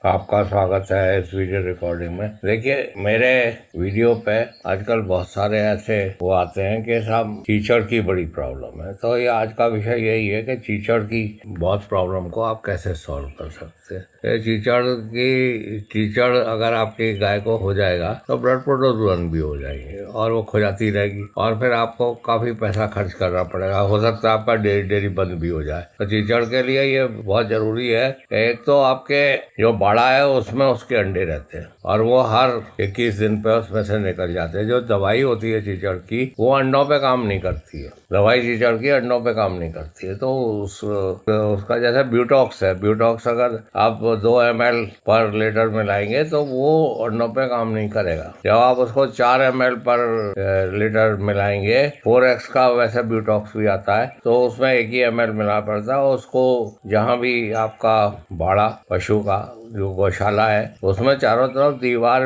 आपका स्वागत है इस वीडियो रिकॉर्डिंग में। देखिए, मेरे वीडियो पे आजकल बहुत सारे ऐसे वो आते हैं कि साहब टीचर की बड़ी प्रॉब्लम है। तो ये आज का विषय यही है कि टीचर की बहुत प्रॉब्लम को आप कैसे सॉल्व कर सकते हैं। टीचर अगर आपकी गाय को हो जाएगा तो ब्लड प्रोटोजोन भी हो जाएंगे और वो खुजाती रहेगी और फिर आपको काफी पैसा खर्च करना पड़ेगा। हो सकता है आपका डेयरी बंद भी हो जाए। तो टीचर के लिए ये बहुत जरूरी है। एक तो आपके जो बाड़ा है उसमें उसके अंडे रहते हैं और वो हर 21 दिन पे उसमें से निकल जाते हैं। जो दवाई होती है चीचड़ की वो अंडों पे काम नहीं करती है। दवाई चीचड़ की अंडों पे काम नहीं करती है। तो उसका जैसे ब्यूटॉक्स है, ब्यूटॉक्स अगर आप 2 ml पर लीटर मिलाएंगे तो वो अंडों पे काम नहीं करेगा। जब आप उसको 4 ml पर लीटर मिलाएंगे, 4x का वैसे ब्यूटॉक्स भी आता है, तो उसमें 1 ही ml मिला पड़ता है। उसको जहाँ भी आपका बाड़ा पशु का जो गौशाला है उसमें चारों तरफ दीवार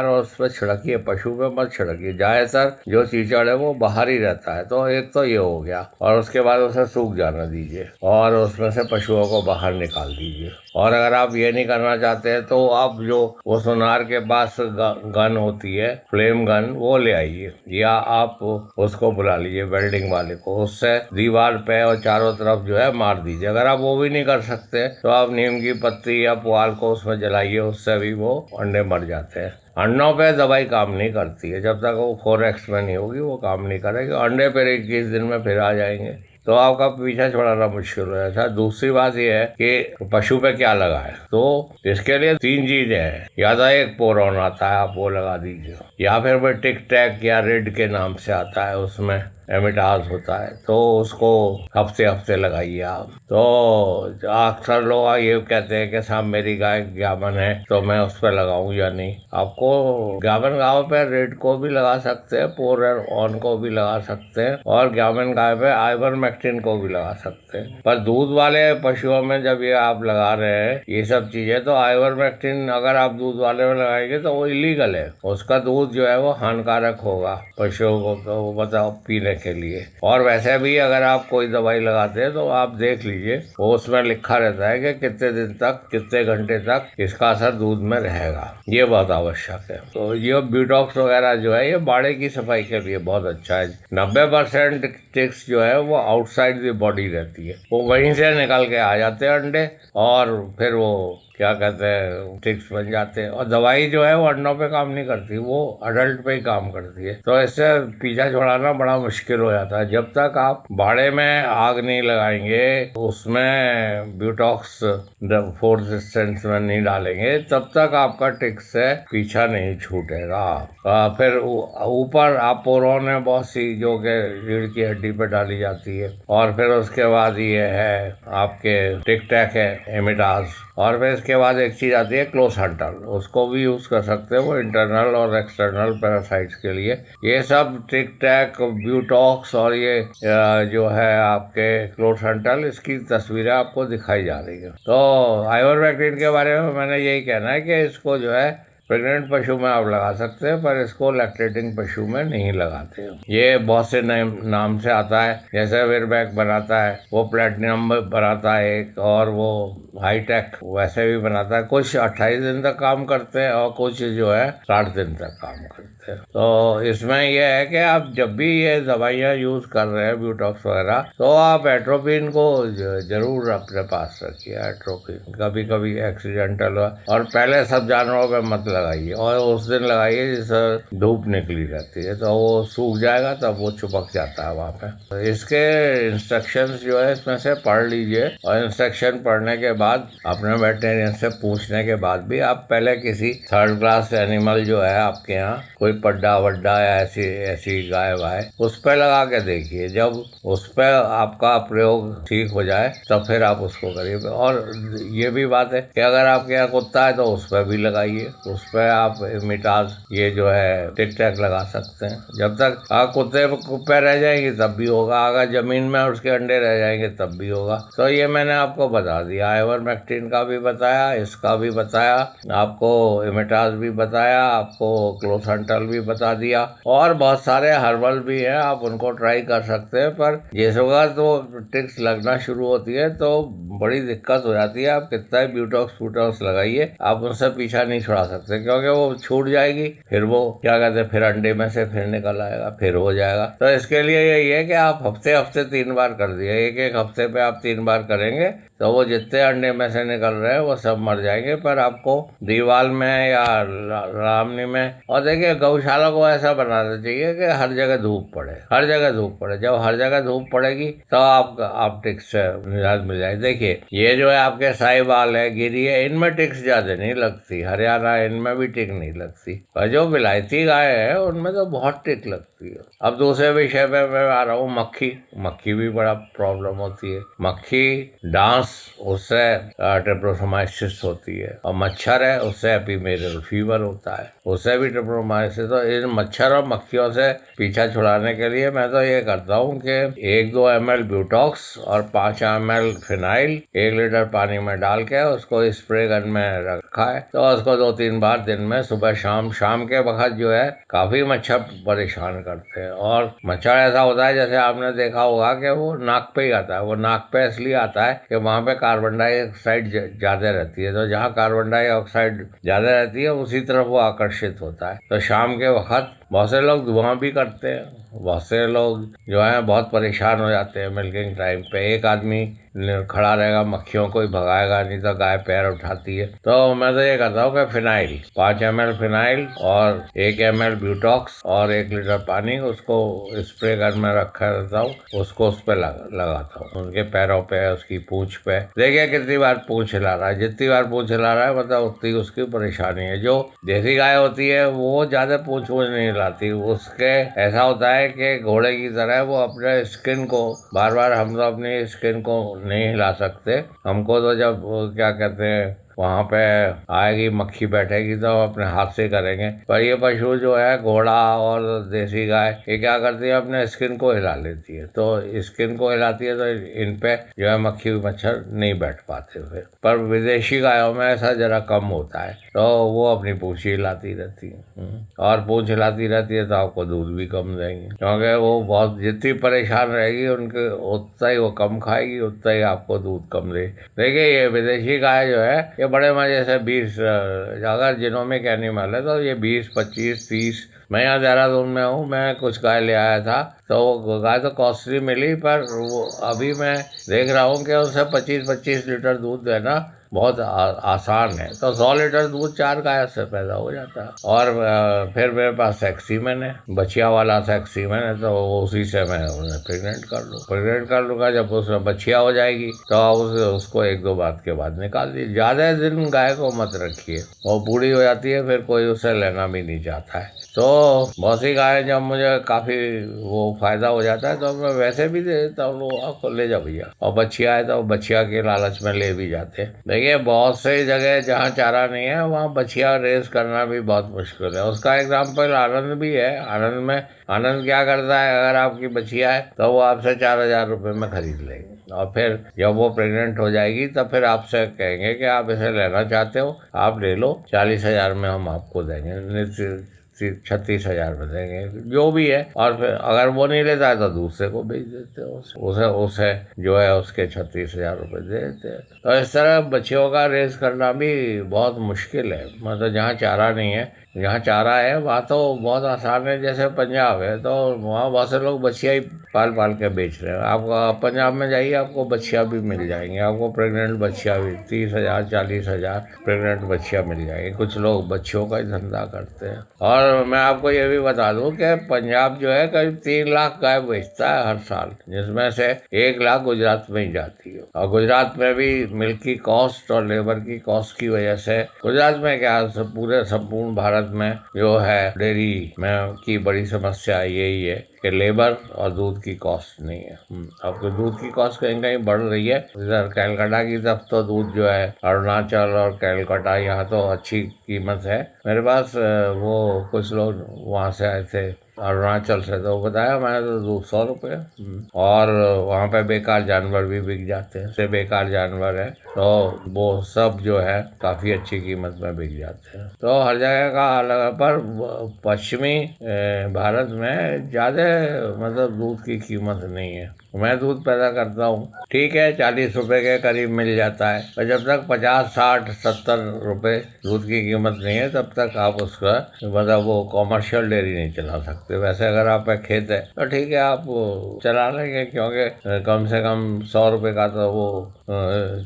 और उस पर छिड़किए, पशु पे मत छिड़किए। ज्यादातर जो कीचड़ है वो बाहर ही रहता है। तो एक तो ये हो गया और उसके बाद उसे सूख जाना दीजिए और उसमें से पशुओं को बाहर निकाल दीजिए। और अगर आप ये नहीं करना चाहते हैं तो आप जो वो सोनार के पास गन होती है, फ्लेम गन, वो ले आइए या आप उसको बुला लीजिए वेल्डिंग वाले को, उससे दीवार पे और चारों तरफ जो है मार दीजिए। अगर आप वो भी नहीं कर सकते तो आप नीम की पत्ती या पुआल को उसमें जलाइए, उससे भी वो अंडे मर जाते हैं। अंडों पे दवाई काम नहीं करती है। जब तक वो 4x में नहीं होगी वो काम नहीं करेगी। अंडे फिर 21 दिन में फिर आ जाएंगे तो आपका पीछा छुड़ाना मुश्किल हो जाता है। दूसरी बात यह है कि पशु पे क्या लगा है, तो इसके लिए 3 चीजें हैं। या तो एक पोरॉन आता है, आप वो लगा दीजिए, या फिर वो टिक टैक या रेड के नाम से आता है, उसमें एमिटाज होता है, तो उसको हफ्ते हफ्ते लगाइए आप। तो अक्सर लोग ये कहते हैं कि साहब मेरी गाय ग्यामन है तो मैं उस पर लगाऊं या नहीं। आपको ग्यामन गाय पे रेड को भी लगा सकते हैं, पोर ऑन को भी लगा सकते हैं और ग्यामन गाय पे आइवरमेक्टिन को भी लगा सकते हैं। पर दूध वाले पशुओं में जब ये आप लगा रहे हैं ये सब चीजें, तो आइवरमेक्टिन अगर आप दूध वाले में लगाएंगे तो वो इलीगल है। उसका दूध जो है वो हानिकारक होगा पशुओं को, तो बताओ पीने के लिए। और वैसे भी अगर आप कोई दवाई लगाते हैं तो आप देख लीजिए, वो उसमें लिखा रहता है कि कितने दिन तक, कितने घंटे तक इसका असर दूध में रहेगा। ये बहुत आवश्यक है। तो ये ब्यूटॉक्स वगैरह जो है ये बाड़े की सफाई के लिए बहुत अच्छा है। 90% टिक्स जो है वो आउटसाइड द बॉडी रहती है, वो वहीं से निकल के आ जाते हैं अंडे और फिर वो क्या कहते हैं टिक्स बन जाते हैं। और दवाई जो है वो अंडों पे काम नहीं करती, वो अडल्ट पे ही काम करती है। तो इससे पीछा छुड़ाना बड़ा मुश्किल हो जाता है। जब तक आप बाड़े में आग नहीं लगाएंगे, उसमें ब्यूटॉक्स 4th इंस्टेंस में नहीं डालेंगे, तब तक आपका टिक्स से पीछा नहीं छूटेगा। फिर ऊपर आप पोरोन है बहुत सी जो कि रीढ़ की हड्डी पे डाली जाती है। और फिर उसके बाद ये है आपके टिक टैक है, एमिडाज। और फिर इसके बाद एक चीज आती है क्लोसंटल, उसको भी यूज कर सकते हैं, वो इंटरनल और एक्सटर्नल पैरासाइट्स के लिए। ये सब टिक टैक, ब्यूटॉक्स और ये जो है आपके क्लोसंटल, इसकी तस्वीरें आपको दिखाई जा रही है। तो आइवरमेक्टिन के बारे में मैंने यही कहना है कि इसको जो है प्रेग्नेंट पशु में आप लगा सकते हैं, पर इसको लैक्टेटिंग पशु में नहीं लगाते हैं। ये बहुत से नाम से आता है, जैसे विरबैक बनाता है, वो प्लेटिनम बनाता है एक, और वो हाईटेक वैसे भी बनाता है। कुछ 28 दिन तक काम करते हैं और कुछ जो है 60 दिन तक काम करते हैं। तो इसमें यह है कि आप जब भी ये दवाइयाँ यूज कर रहे हैं ब्यूटॉक्स वगैरह, तो आप एट्रोपिन को जरूर अपने पास रखिए। एट्रोपिन कभी कभी एक्सीडेंटल हुआ, और पहले सब जानवरों पे मत लगाइए और उस दिन लगाइए जिससे धूप निकली रहती है, तो वो सूख जाएगा, तब वो चिपक जाता है वहाँ पे। तो इसके इंस्ट्रक्शंस जो है इसमें से पढ़ लीजिए, और इंस्ट्रक्शन पढ़ने के बाद अपने वेटरिनरियन से पूछने के बाद भी आप पहले किसी 3rd क्लास एनिमल जो है आपके यहाँ, कोई पड्डा वड्डा या ऐसी ऐसी गाय वाय, उस पर लगा के देखिए। जब उस पर आपका प्रयोग ठीक हो जाए तब फिर आप उसको करिए। और ये भी बात है कि अगर आपके यहाँ कुत्ता है तो उस पर भी लगाइए, उस पर आप मिटाज ये जो है टिक टैक लगा सकते हैं। जब तक आप कुत्ते पे रह जाएंगे तब भी होगा, अगर जमीन में उसके अंडे रह जाएंगे तब भी होगा। तो ये मैंने आपको बता दिया, आइवरमेक्टिन का भी बताया, इसका भी बताया आपको, इमिटाज भी बताया आपको, क्लोसंटल हॉस्पिटल भी बता दिया, और बहुत सारे हर्बल भी हैं, आप उनको ट्राई कर सकते हैं। पर जिस वक्त वो टिक्स लगना शुरू होती है तो बड़ी दिक्कत हो जाती है। आप कितना ब्यूटॉक्स वूटॉक्स लगाइए, आप उनसे पीछा नहीं छुड़ा सकते, क्योंकि वो छूट जाएगी, फिर वो क्या कहते हैं, फिर अंडे में से फिर निकल आएगा, फिर हो जाएगा। तो इसके लिए यही है कि आप हफ्ते हफ्ते 3 बार कर दिए, एक एक हफ्ते पे आप 3 बार करेंगे तो वो जितने अंडे में से निकल रहे हैं वो सब मर जाएंगे। पर आपको दीवाल में या रामनी में, और देखिए गौशाला को ऐसा बनाना चाहिए कि हर जगह धूप पड़े, हर जगह धूप पड़े। जब हर जगह धूप पड़ेगी तो आप टिक्स से निजात मिल जाएगी। देखिए ये जो है आपके साहिवाल है, गिरी है, इनमें टिक्स ज्यादा नहीं लगती, हरियाणा इनमें भी टिक नहीं लगती, और जो विलायती गाय है उनमें तो बहुत टिक लगती है। अब दूसरे विषय पे मैं आ रहा हूँ, मक्खी भी बड़ा प्रॉब्लम होती है। मक्खी डांस, उससे ट्रिप्नोसोमाइसिस होती है, और मच्छर है उससे एपिमेरल फीवर होता है, उससे भी ट्रिप्नोसोमाइसिस। तो इन मच्छर और मक्खियों से पीछा छुड़ाने के लिए मैं तो ये करता हूँ कि 1-2 ml ब्यूटॉक्स और 5 ml फिनाइल 1 लीटर पानी में डाल के उसको स्प्रे गन में रखा है, तो उसको 2-3 बार दिन में, सुबह शाम के वक्त जो है काफी मच्छर परेशान करते हैं। और मच्छर ऐसा होता है, जैसे आपने देखा होगा कि वो नाक पे ही आता है। वो नाक पे इसलिए आता है कि वहाँ पे कार्बन डाइऑक्साइड ज्यादा रहती है, तो जहाँ कार्बन डाइऑक्साइड ज्यादा रहती है उसी तरफ वो आकर्षित होता है। तो शाम के वक्त बहुत से लोग धुआं भी करते हैं, बहुत से लोग जो है बहुत परेशान हो जाते हैं मिल्किंग टाइम पे। एक आदमी खड़ा रहेगा, मक्खियों को ही भगाएगा, नहीं तो गाय पैर उठाती है। तो मैं तो ये करता हूँ कि फिनाइल 5 ml फिनाइल और 1 ml ब्यूटॉक्स और 1 लीटर पानी, उसको स्प्रे गन में रखा रहता हूँ, उसको उस पर लगाता हूँ, उनके पैरों पे, उसकी पूंछ पे। देखिए कितनी बार पूंछ हिला रहा है, जितनी बार पूंछ हिला रहा है मतलब उतनी उसकी परेशानी है। जो देसी गाय होती है वो ज्यादा पूंछ नहीं हिलाती, उसके ऐसा होता है कि घोड़े की तरह वो अपने स्किन को बार बार, हम तो अपनी स्किन को नहीं हिला सकते। हमको तो जब क्या कहते हैं वहाँ पे आएगी मक्खी बैठेगी तो अपने हाथ से करेंगे। पर ये पशु जो है, घोड़ा और देसी गाय, ये क्या करती है, अपने स्किन को हिला लेती है। तो स्किन को हिलाती है तो इन पे जो है मक्खी मच्छर नहीं बैठ पाते फिर। पर विदेशी गायों में ऐसा जरा कम होता है, तो वो अपनी पूंछ हिलाती रहती है, और पूंछ हिलाती रहती है तो आपको दूध भी कम देंगे, क्योंकि वो बहुत जितनी परेशान रहेगी उनके उतना ही वो कम खाएगी, उतना ही आपको दूध कम दे। देखिए ये विदेशी गाय जो है ये बड़े मजे से 20, अगर जिनोमिक एनिमल है तो ये 20, 25, 30। मैं यहाँ देहरादून में हूँ, मैं कुछ गाय ले आया था, तो वो गाय तो कॉस्टली मिली, पर वो अभी मैं देख रहा हूँ कि उसे 25-25 लीटर दूध देना बहुत आसान है। तो 100 लीटर दूध 4 गाय से पैदा हो जाता है। और फिर मेरे पास सेक्सीमेन है, बछिया वाला सेक्सीमेन है, तो उसी से मैं उन्हें प्रेग्नेंट कर लूँगा। जब उसमें बछिया हो जाएगी तो उसको 1-2 बात के बाद निकाल दीजिए। ज़्यादा दिन गाय को मत रखिए, वो बूढ़ी हो जाती है, फिर कोई उसे लेना भी नहीं चाहता है। तो बहुत सी गाय जब मुझे काफ़ी वो फायदा हो जाता है तो मैं वैसे भी दे देता हूँ, लोग आपको ले जाओ भैया। और बछिया है तो बछिया के लालच में ले भी जाते हैं। देखिए बहुत से जगह जहाँ चारा नहीं है वहाँ बछिया रेस करना भी बहुत मुश्किल है। उसका एग्जाम्पल आनंद भी है। आनंद क्या करता है, अगर आपकी बछिया है तो वो आपसे 4,000 रुपये में खरीद लेंगे, और फिर जब वो प्रेग्नेंट हो जाएगी तब फिर आपसे कहेंगे कि आप इसे लेना चाहते हो, आप ले लो, 40,000 में हम आपको देंगे, 36,000 में देंगे, जो भी है। और फिर अगर वो नहीं लेता है तो दूसरे को बेच देते हो, उसे जो है उसके 36,000 रुपये दे देते हैं। तो इस तरह बच्चियों का रेस करना भी बहुत मुश्किल है। मतलब जहाँ चारा नहीं है, जहाँ चारा है वहाँ तो बहुत आसान है। जैसे पंजाब है तो वहाँ बहुत से लोग बछिया ही पाल के बेच रहे हैं। आप पंजाब में जाइए, आपको बछिया भी मिल जाएंगे, आपको प्रेग्नेंट बछिया भी 30,000 40,000 प्रेग्नेंट बछिया मिल जाएंगे। कुछ लोग बच्चियों का ही धंधा करते हैं। और मैं आपको ये भी बता दूं कि पंजाब जो है करीब 3 लाख गाय बेचता है हर साल, जिसमें से 1 लाख गुजरात में ही जाती है। और गुजरात में भी मिल्क की कॉस्ट और लेबर की कॉस्ट की वजह से, गुजरात में क्या पूरे संपूर्ण भारत में जो है डेयरी में की बड़ी समस्या यही है कि लेबर और दूध की कॉस्ट नहीं है। अब तो दूध की कॉस्ट कहीं कहीं बढ़ रही है। इधर कैलकाटा की तरफ तो दूध जो है, अरुणाचल और कैलकाटा, यहाँ तो अच्छी कीमत है। मेरे पास वो कुछ लोग वहाँ से आए थे अरुणाचल से, तो बताया मैंने तो दूध 100 रुपये। और वहाँ पे बेकार जानवर भी बिक जाते हैं, से बेकार जानवर है तो वो सब जो है काफ़ी अच्छी कीमत में बिक जाते हैं। तो हर जगह का अलग, पर पश्चिमी भारत में ज़्यादा मतलब दूध की कीमत नहीं है। मैं दूध पैदा करता हूँ, ठीक है, 40 रुपए के करीब मिल जाता है, और जब तक 50, 60, 70 रुपए दूध की कीमत नहीं है तब तक आप उसका मतलब वो कॉमर्शियल डेयरी नहीं चला सकते। वैसे अगर आपका खेत है तो ठीक है, आप चला लेंगे, क्योंकि कम से कम 100 रुपये का तो वो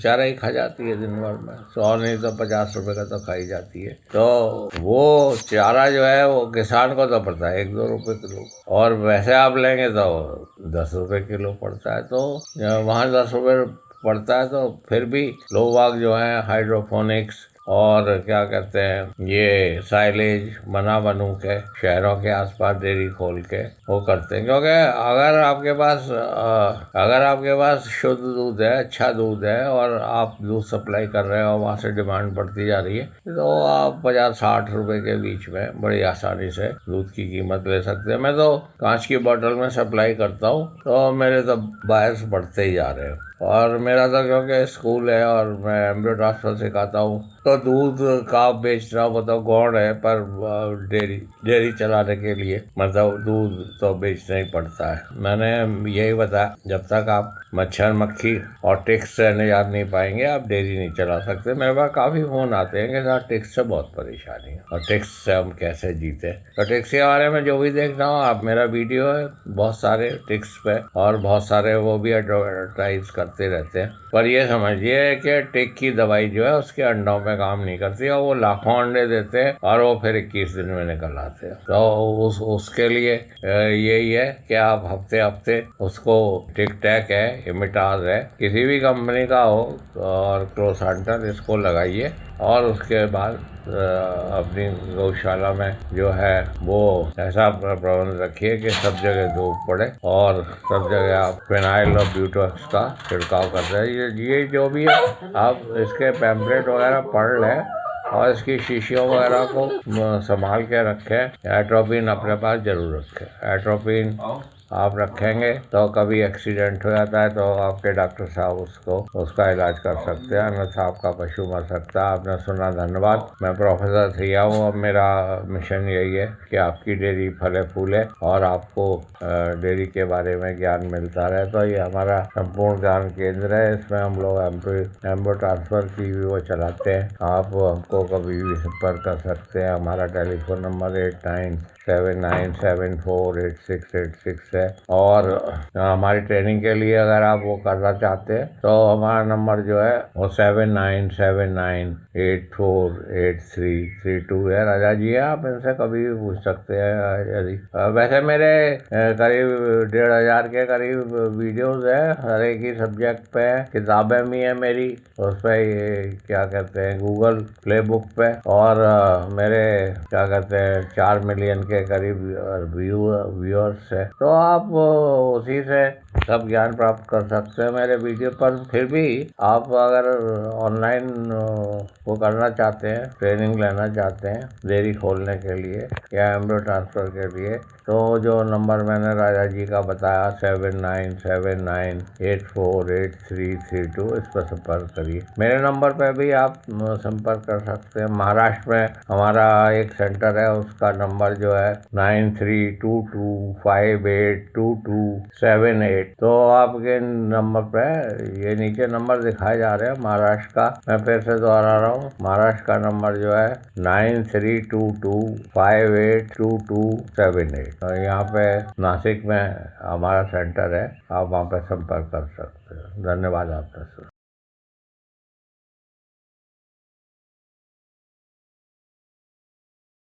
चारा ही खा जाती है दिन भर में। 100 नहीं तो 50 रुपये का तो खाई जाती है। तो वो चारा जो है वो किसान को तो पड़ता है 1-2 रुपये किलो, और वैसे आप लेंगे तो 10 रुपये किलो पड़ता है। तो वहाँ 10 रुपये पड़ता है, तो फिर भी लोग बाग जो है हाइड्रोपोनिक्स और क्या कहते हैं ये साइलेज बनू के शहरों के आसपास डेयरी खोल के वो करते हैं। क्योंकि अगर आपके पास शुद्ध दूध है, अच्छा दूध है, और आप दूध सप्लाई कर रहे हो, वहाँ से डिमांड बढ़ती जा रही है, तो आप 50-60 रुपए के बीच में बड़ी आसानी से दूध की कीमत ले सकते हैं। मैं तो कांच की बोतल में सप्लाई करता हूँ, तो मेरे तो बायर्स बढ़ते ही जा रहे हैं। और मेरा तो क्योंकि स्कूल है और मैं एम्ब्रियो ट्रांसफर सिखाता हूँ, तो दूध का बेच रहा हूँ, मतलब गौड़ है, पर डेयरी चलाने के लिए मतलब दूध तो बेचना ही पड़ता है। मैंने यही बताया, जब तक आप मच्छर मक्खी और टिक्स से निजात नहीं पाएंगे, आप डेयरी नहीं चला सकते। मेरे पास काफ़ी फ़ोन आते हैं कि सर टिक्स से बहुत परेशानी है और टिक्स से हम कैसे जीते। तो टिक्स के बारे में जो भी देखना हो, आप मेरा वीडियो है बहुत सारे टिक्स पे, और बहुत सारे वो भी एडवर्टाइज करते रहते हैं। पर ये समझिए कि टिक की दवाई जो है उसके अंडों पे काम नहीं करती, और वो लाखों अंडे देते हैं और वो फिर 21 दिन में निकल आते हैं। तो उसके लिए यही है कि आप हफ्ते हफ्ते उसको टिक टैक है, इमिटाज है, किसी भी कंपनी का हो, और क्लोसांटन इसको लगाइए, और उसके बाद अपनी गौशाला में जो है वो ऐसा प्रबंध रखिए कि सब जगह धूप पड़े, और सब जगह आप फिनाइल और ब्यूटॉक्स का छिड़काव कर रहे हैं। ये जो भी है, आप इसके पैम्पलेट वगैरह पढ़ लें, और इसकी शीशियों वगैरह को संभाल के रखें। एट्रोपिन अपने पास जरूर रखें। एट्रोपिन आप रखेंगे तो कभी एक्सीडेंट हो जाता है तो आपके डॉक्टर साहब उसका इलाज कर सकते हैं, अन्यथा आपका पशु मर सकता है। आपने सुना, धन्यवाद। मैं प्रोफेसर थिया हूँ। अब मेरा मिशन यही है कि आपकी डेयरी फले फूले और आपको डेयरी के बारे में ज्ञान मिलता रहे। तो ये हमारा संपूर्ण ज्ञान केंद्र है। इसमें हम लोग एम्ब्रियो ट्रांसफर की भी वो चलाते हैं। आप हमको कभी भी संपर्क कर सकते हैं। हमारा टेलीफोन नंबर 8979748686 है। और हमारी ट्रेनिंग के लिए अगर आप वो करना चाहते हैं तो हमारा नंबर जो है वो 7979848332 है। राजा जी है, आप इनसे कभी भी पूछ सकते हैं। यदि वैसे मेरे करीब 1500 के करीब वीडियोस है, हर एक ही सब्जेक्ट पे है। किताबें भी है मेरी उस पर, क्या कहते हैं, गूगल प्ले बुक पे। और मेरे क्या कहते हैं 4 मिलियन के करीब व्यूअर्स है। तो आप उसी से सब ज्ञान प्राप्त कर सकते हैं मेरे वीडियो पर। फिर भी आप अगर ऑनलाइन वो करना चाहते हैं, ट्रेनिंग लेना चाहते हैं डेयरी खोलने के लिए या एम्ब्रियो ट्रांसफर के लिए, तो जो नंबर मैंने राजा जी का बताया 7979848332, इस पर संपर्क करिए। मेरे नंबर पर भी आप संपर्क कर सकते हैं। महाराष्ट्र में हमारा एक सेंटर है, उसका नंबर जो है 9322582278। तो आपके नंबर पे ये नीचे नंबर दिखाए जा रहे हैं महाराष्ट्र का। मैं फिर से दोहरा रहा हूँ, महाराष्ट्र का नंबर जो है 9322582278। तो यहाँ पे नासिक में हमारा सेंटर है, आप वहाँ पे संपर्क कर सकते हैं। धन्यवाद आपका।